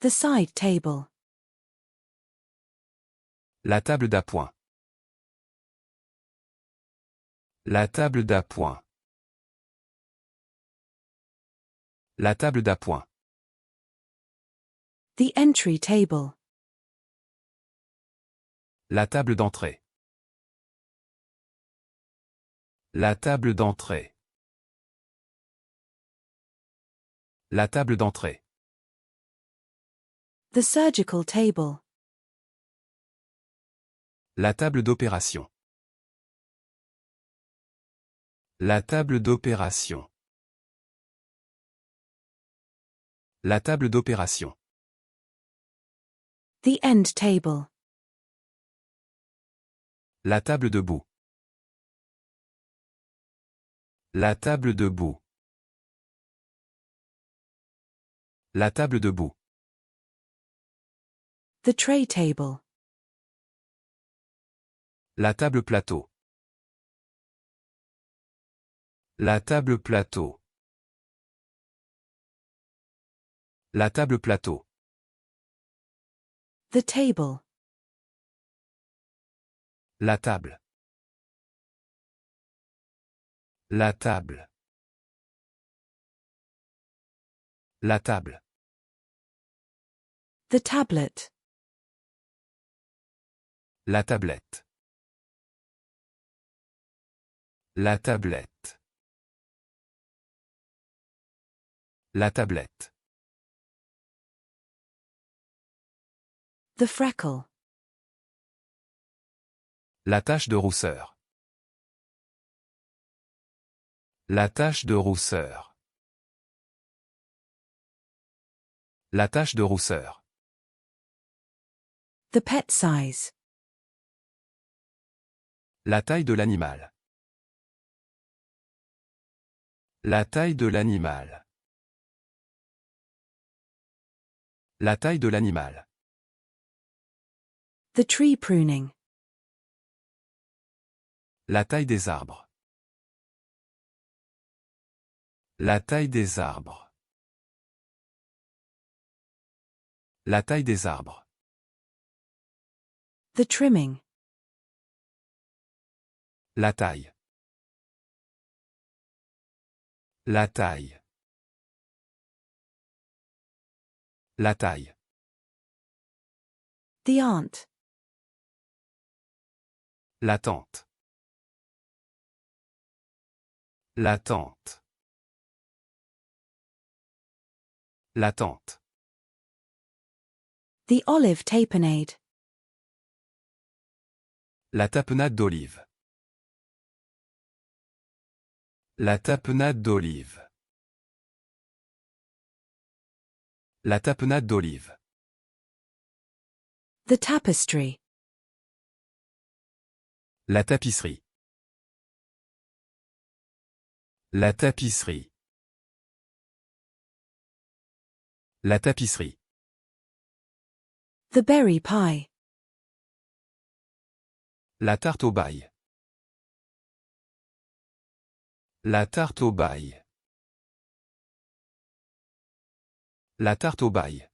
The side table. La table d'appoint. La table d'appoint. La table d'appoint. The entry table. La table d'entrée. La table d'entrée. La table d'entrée. The surgical table. La table d'opération. La table d'opération. La table d'opération. The end table. La table debout. La table debout. La table debout. The tray table. La table plateau. La table plateau. La table plateau. The table. La table. La table. La table. The tablet. La tablette. La tablette. La tablette. The freckle. La tache de rousseur. La tache de rousseur. La tache de rousseur. The pet size. La taille de l'animal. La taille de l'animal. La taille de l'animal. The tree pruning. La taille des arbres. La taille des arbres. La taille des arbres. The trimming. La taille. La taille. La taille. The aunt. La tante. La tante. La tante. The olive tapenade. La tapenade d'olive. La tapenade d'olive. La tapenade d'olive. The tapestry. La tapisserie. La tapisserie. La tapisserie. The berry pie. La tarte au bail. La tarte au bail. La tarte au bail.